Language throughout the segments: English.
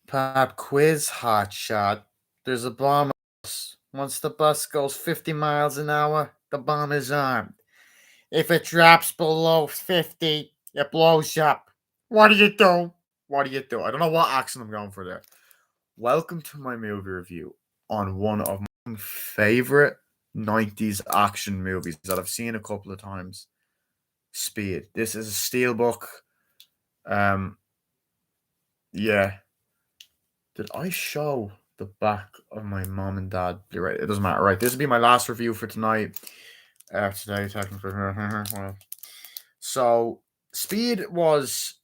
Pop quiz, hotshot. There's a bomb on the bus. Once the bus goes 50 miles an hour, the bomb is armed. If it drops below 50, it blows up. What do you do? What do you do? I don't know what accent I'm going for there. Welcome to my movie review on one of my favorite 90s action movies that I've seen a couple of times. Speed. This is a steelbook. Um, yeah, did I show the back of my mom and dad Blu-ray? It doesn't matter, right? This will be my last review for tonight. Today, technically. So, Speed was.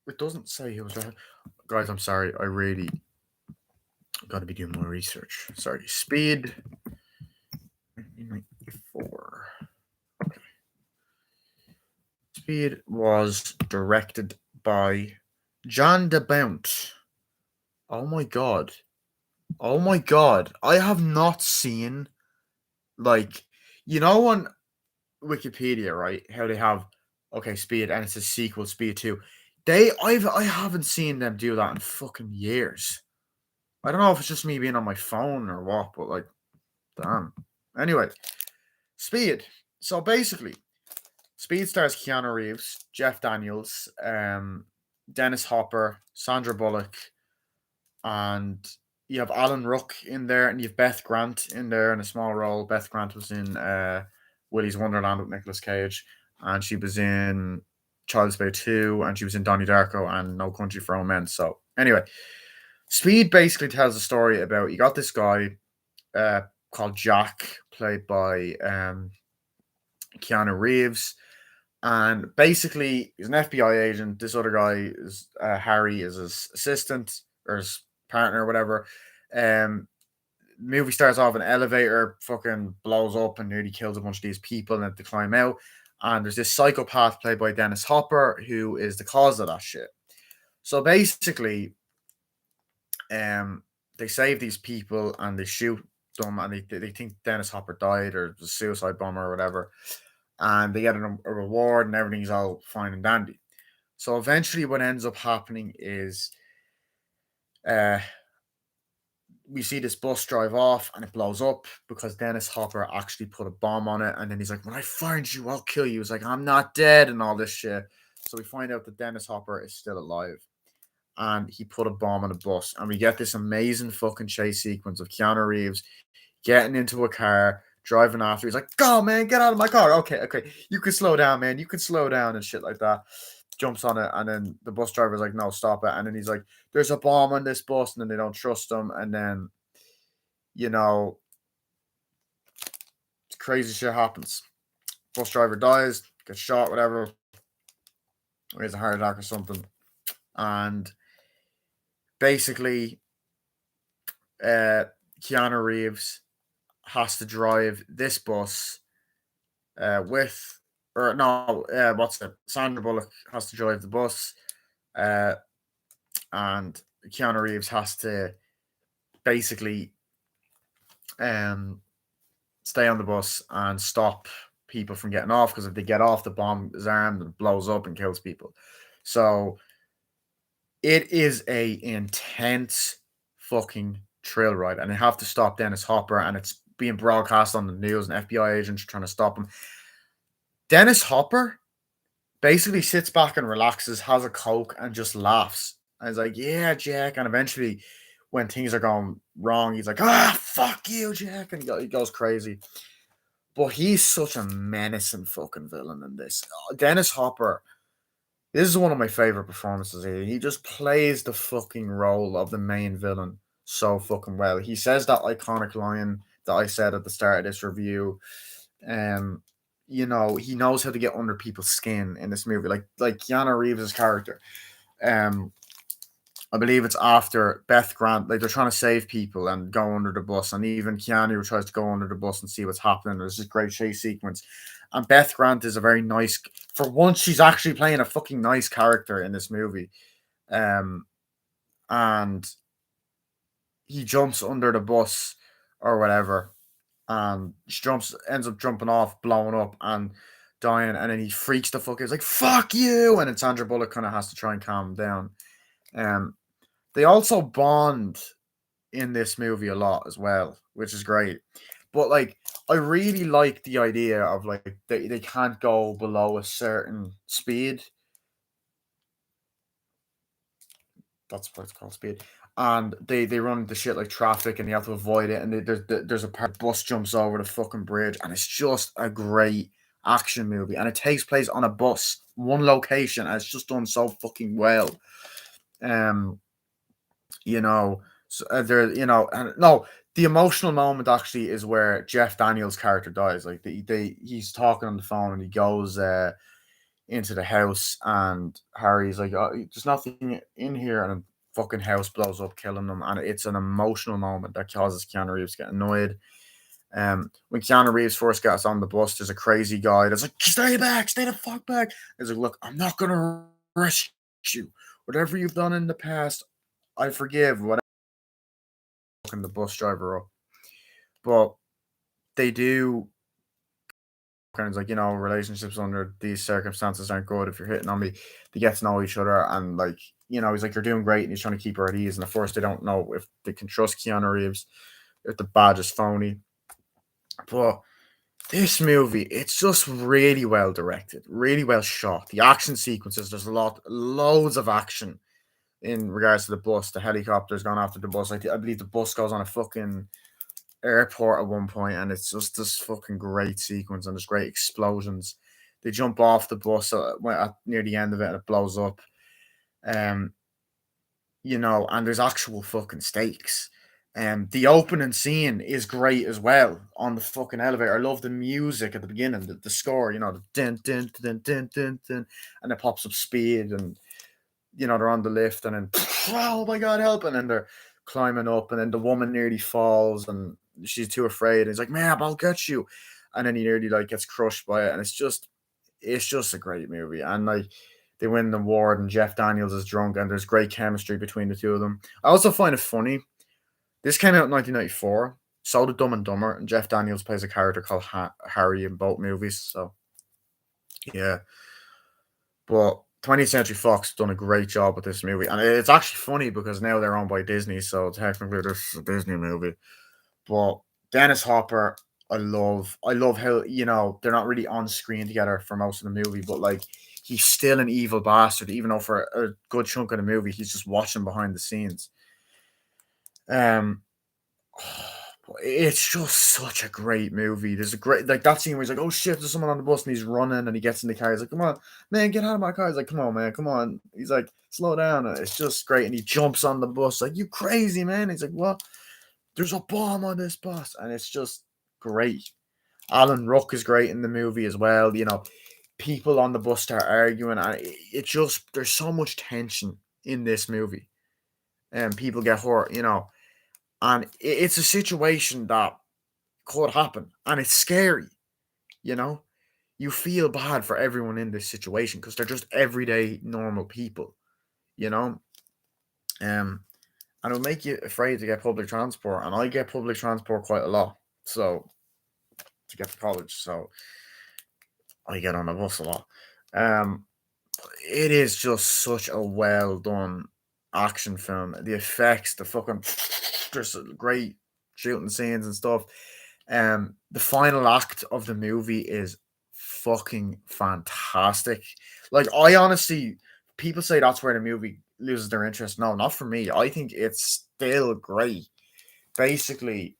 It doesn't say who was. Guys, I'm sorry. I really got to be doing more research. Sorry. Speed. 1994. Okay. Speed was directed by John DeBount. Oh my god. Oh my god. I have not seen, like, on Wikipedia, right? How they have, okay, Speed, and it's a sequel, Speed 2. I haven't seen them do that in fucking years. I don't know if it's just me being on my phone or what, but like, damn. Anyway, Speed. So basically, Speed stars Keanu Reeves, Jeff Daniels, Dennis Hopper, Sandra Bullock, and you have Alan Ruck in there, and you have Beth Grant in there in a small role. Beth Grant was in Willy's Wonderland with Nicolas Cage, and she was in Child's Play 2, and she was in Donnie Darko and No Country for Old Men. So, anyway, Speed basically tells a story about you got this guy called Jack, played by Keanu Reeves, and basically he's an FBI agent. This other guy is Harry, is his assistant or his partner or whatever. Um, movie starts off an elevator, fucking blows up and nearly kills a bunch of these people, and they climb out. And there's this psychopath played by Dennis Hopper who is the cause of that shit. So basically, they save these people and they shoot them, and they think Dennis Hopper died or was a suicide bomber or whatever, and they get a reward and everything's all fine and dandy. So eventually, what ends up happening is uh, we see this bus drive off and it blows up because Dennis Hopper actually put a bomb on it. And then he's like, "When I find you, I'll kill you." He's like, "I'm not dead," and all this shit. So we find out that Dennis Hopper is still alive and he put a bomb on a bus. And we get this amazing fucking chase sequence of Keanu Reeves getting into a car, driving after. He's like, "Go, man, get out of my car." Okay, okay. You can slow down, man. You can slow down and shit like that. Jumps on it, and then the bus driver's like, "No, stop it." And then he's like, "There's a bomb on this bus," and then they don't trust him. And then, you know, crazy shit happens. Bus driver dies, gets shot, whatever. Or he has a heart attack or something. And basically, Keanu Reeves has to drive this bus with, or no, what's it? Sandra Bullock has to drive the bus, uh, and Keanu Reeves has to basically um, stay on the bus and stop people from getting off, because if they get off, the bomb is armed and it blows up and kills people. So it is a intense fucking trail ride, and they have to stop Dennis Hopper, and it's being broadcast on the news, and FBI agents are trying to stop him. Dennis Hopper basically sits back and relaxes, has a coke, and just laughs. And he's like, "Yeah, Jack." And eventually, when things are going wrong, he's like, "Ah, fuck you, Jack," and he goes crazy. But he's such a menacing fucking villain in this. Dennis Hopper, this is one of my favorite performances here. He just plays the fucking role of the main villain so fucking well. He says that iconic line that I said at the start of this review. Um, he knows how to get under people's skin in this movie, like Keanu Reeves' character. Um, I believe it's after Beth Grant, like they're trying to save people and go under the bus, and even Keanu tries to go under the bus and see what's happening. There's this great chase sequence, and Beth Grant is a very nice. For once, she's actually playing a fucking nice character in this movie, um, and he jumps under the bus or whatever, and she ends up jumping off, blowing up, and dying, and then he freaks the fuck out. He's like, "Fuck you!" And then Sandra Bullock kind of has to try and calm him down. Um, They also bond in this movie a lot as well, which is great. But like, I really like the idea of like they can't go below a certain speed. That's what it's called, speed. And they run into shit like traffic, and you have to avoid it. And there's a part bus jumps over the fucking bridge, and it's just a great action movie. And it takes place on a bus, one location, and it's just done so fucking well. Um, you know, there, and no, the emotional moment actually is where Jeff Daniels' character dies. Like he's talking on the phone, and he goes into the house, and Harry's like, oh, "There's nothing in here," and a fucking house blows up, killing them, and it's an emotional moment that causes Keanu Reeves to get annoyed. When Keanu Reeves first gets on the bus, there's a crazy guy that's like, "Stay back, stay the fuck back." He's like, "Look, I'm not gonna rush you. Whatever you've done in the past, I forgive." Whatever, fucking the bus driver up, but they do kind of like, relationships under these circumstances aren't good. If you're hitting on me, they get to know each other, and like, he's like, "You're doing great," and he's trying to keep her at ease. And at first, they don't know if they can trust Keanu Reeves, if the badge is phony. But this movie, it's just really well directed, really well shot. The action sequences, there's loads of action in regards to the bus. The helicopter's gone after the bus. Like, I believe the bus goes on a fucking airport at one point, and it's just this fucking great sequence, and there's great explosions. They jump off the bus near the end of it, and it blows up. Um, and there's actual fucking stakes. The opening scene is great as well on the fucking elevator. I love the music at the beginning, the score, the dun dun dun dun dun dun, and it pops up speed, and they're on the lift, and then oh my god, help! And then they're climbing up, and then the woman nearly falls, and she's too afraid. And he's like, "Man, I'll get you," and then he nearly like gets crushed by it, and it's just a great movie. And like, they win the award, and Jeff Daniels is drunk, and there's great chemistry between the two of them. I also find it funny. This came out in 1994. So did Dumb and Dumber, and Jeff Daniels plays a character called Harry in both movies. So yeah, but 20th Century Fox done a great job with this movie, and it's actually funny because now they're owned by Disney, so technically this is a Disney movie. But Dennis Hopper, I love how they're not really on screen together for most of the movie, but like, he's still an evil bastard, even though for a good chunk of the movie he's just watching behind the scenes. Um, it's just such a great movie. There's a great like that scene where he's like, "Oh shit, there's someone on the bus," and he's running, and he gets in the car. He's like, "Come on, man, get out of my car." He's like, "Come on, man, come on." He's like, "Slow down." And it's just great, and he jumps on the bus like, "You crazy, man?" He's like, "What? There's a bomb on this bus," and it's just great. Alan Ruck is great in the movie as well. People on the bus start arguing, and it just there's so much tension in this movie, and people get hurt. And it's a situation that could happen, and it's scary. You know, you feel bad for everyone in this situation because they're just everyday normal people. You know, um, and it'll make you afraid to get public transport, and I get public transport quite a lot. So to get to college, so I get on a bus a lot. Um, it is just such a well done action film. The effects, the fucking there's great shooting scenes and stuff. The final act of the movie is fucking fantastic. Like, I honestly, people say that's where the movie loses their interest. No, not for me. I think it's still great. Basically,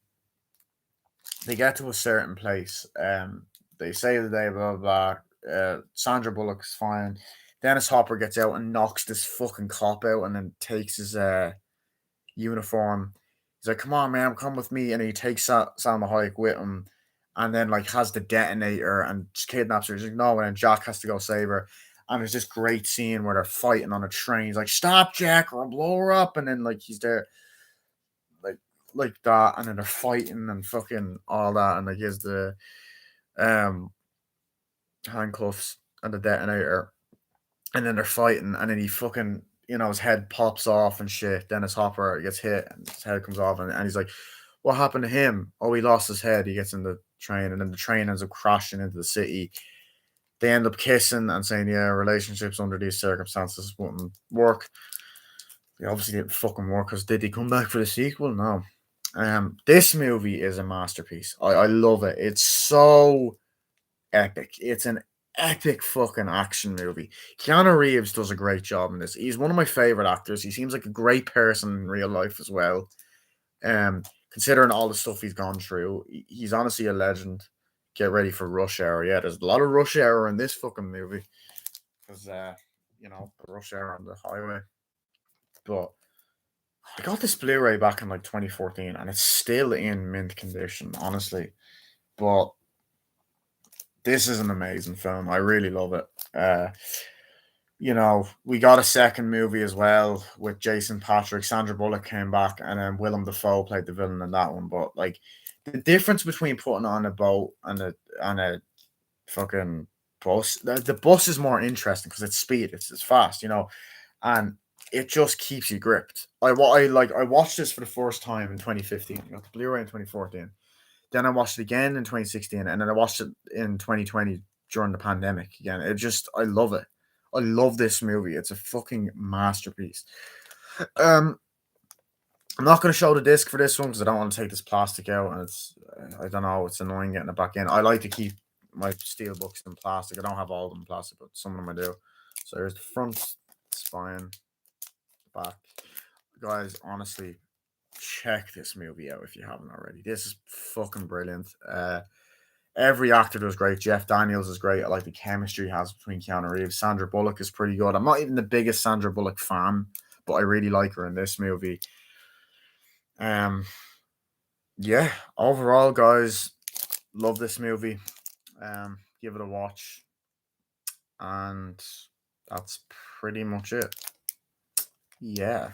they get to a certain place. They save the day, blah blah blah. Sandra Bullock's fine. Dennis Hopper gets out and knocks this fucking cop out, and then takes his uniform. He's like, "Come on, man, come with me," and he takes Salma Hayek with him, and then like has the detonator and just kidnaps her. He's like, "No," and then Jack has to go save her. And there's this great scene where they're fighting on a train. He's like, "Stop, Jack, or I'll blow her up." And then like he's there, like like that, and then they're fighting and fucking all that, and like he has the um handcuffs and the detonator, and then they're fighting, and then he fucking his head pops off and shit. Dennis Hopper gets hit, and his head comes off, and he's like, "What happened to him?" "Oh, he lost his head." He gets in the train, and then the train ends up crashing into the city. They end up kissing and saying, "Yeah, relationships under these circumstances wouldn't work." They obviously didn't fucking work because did they come back for the sequel? No. This movie is a masterpiece. I love it. It's so epic. It's an epic fucking action movie. Keanu Reeves does a great job in this. He's one of my favorite actors. He seems like a great person in real life as well. Considering all the stuff he's gone through, he's honestly a legend. Get ready for Rush Hour. Yeah, there's a lot of Rush Hour in this fucking movie because the Rush Hour on the highway. But I got this Blu-ray back in like 2014, and it's still in mint condition, honestly. But this is an amazing film. I really love it. We got a second movie as well with Jason Patrick. Sandra Bullock came back, and then Willem Dafoe played the villain in that one. But like the difference between putting on a boat and a fucking bus, the bus is more interesting because it's speed, it's fast, and it just keeps you gripped. I watched this for the first time in 2015. I got the Blu-ray in 2014. Then I watched it again in 2016, and then I watched it in 2020 during the pandemic again. I love it. I love this movie. It's a fucking masterpiece. Um, I'm not going to show the disc for this one because I don't want to take this plastic out, and I don't know, it's annoying getting it back in. I like to keep my steel books in plastic. I don't have all of them in plastic, but some of them I do. So here's the front spine, back. Guys, honestly, check this movie out if you haven't already. This is fucking brilliant. Every actor does great. Jeff Daniels is great. I like the chemistry he has between Keanu Reeves. Sandra Bullock is pretty good. I'm not even the biggest Sandra Bullock fan, but I really like her in this movie. Um, yeah. Overall, guys, love this movie. Give it a watch, and that's pretty much it. Yeah.